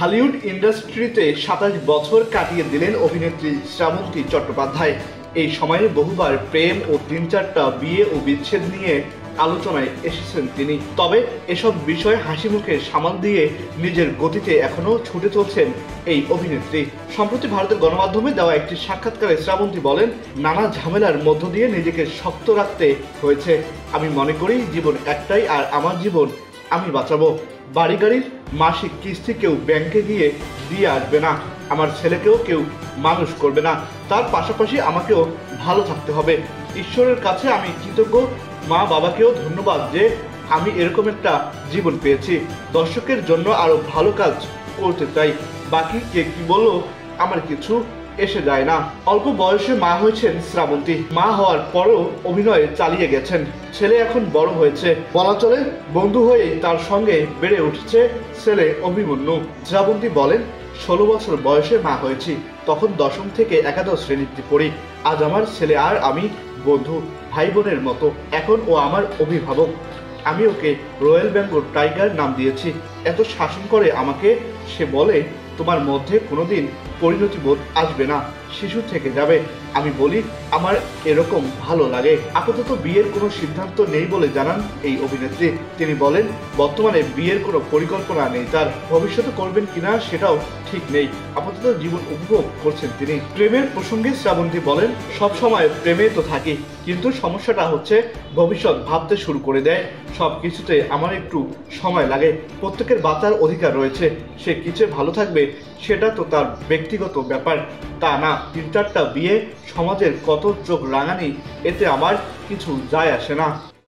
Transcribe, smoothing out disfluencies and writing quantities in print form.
ঢালিউড ইন্ডাস্ট্রিতে ২৭ বছর কাটিয়ে দিলেন অভিনেত্রী শ্রাবন্তী চট্টোপাধ্যায়। এই সময়ে বহুবার প্রেম ও ৩-৪টা বিয়ে ও বিচ্ছেদ নিয়ে আলোচনায় এসেছেন তিনি। তবে এসব বিষয় হাসি মুখে সামাল দিয়ে নিজের গতিতে এখনো ছুটে চলছেন এই অভিনেত্রী। সম্প্রতি ভারতের গণমাধ্যমে দেওয়া একটি সাক্ষাৎকারে শ্রাবন্তী বলেন, নানা ঝামেলার মধ্য দিয়ে নিজেকে শক্ত রাখতে হয়েছে। আমি মনে করি জীবন একটাই, আর আমার জীবন আমি বাঁচাবো। বাড়ি গাড়ির মাসিক কিস্তি কেউ ব্যাংকে গিয়ে দিয়ে আসবে না, আমার ছেলেকেও কেউ মানুষ করবে না। তার পাশাপাশি আমাকেও ভালো থাকতে হবে। ঈশ্বরের কাছে আমি কৃতজ্ঞ, মা বাবাকেও ধন্যবাদ যে আমি এরকম একটা জীবন পেয়েছি। দর্শকের জন্য আরো ভালো কাজ করতে চাই। বাকি কে কি বললো আমার কিছু এসে যায় না। অল্প বয়সে মা হয়েছেন শ্রাবন্তী। মা হওয়ার পরও অভিনয়ে চালিয়ে গেছেন। ছেলে এখন বড় হয়েছে, বলা চলে বন্ধু হয়েই তার সঙ্গে বেড়ে উঠছে ছেলে অভিমন্যু। শ্রাবন্তী বলেন, 16 বছর বয়সে মা হয়েছি, তখন 10ম থেকে একাদশ শ্রেণীতে পড়ি। আজ আমার ছেলে আর আমি বন্ধু, ভাই বোনের মতো। এখন ও আমার অভিভাবক। আমি ওকে রয়্যাল বেঙ্গল টাইগার নাম দিয়েছি। এত শাসন করে আমাকে, সে বলে তোমার মধ্যে কোনোদিন পরিণতি বোধ আসবে না, শিশু থেকে যাবে। আমি বলি আমার এরকম ভালো লাগে। আপাতত বিয়ের কোনো সিদ্ধান্ত নেই বলে জানান এই অভিনেত্রী। তিনি বলেন, বর্তমানে বিয়ের কোনো পরিকল্পনা নেই তার। ভবিষ্যতে করবেন কিনা সেটাও ঠিক নেই। আপাতত জীবন উপভোগ করছেন তিনি। প্রেমের প্রসঙ্গে শ্রাবন্তী বলেন, সব সময় প্রেমে তো থাকি, কিন্তু সমস্যাটা হচ্ছে ভবিষ্যৎ ভাবতে শুরু করে দেয়। সব কিছুতে আমার একটু সময় লাগে। প্রত্যেকের বাঁচার অধিকার রয়েছে। সে কিছু ভালো থাকবে সেটা তো তার ব্যক্তিগত ব্যাপার, তা না 3-4টা বিয়ে, সমাজের কত চোখ রাঙানি, এতে আমার কিছু যায় আসে না।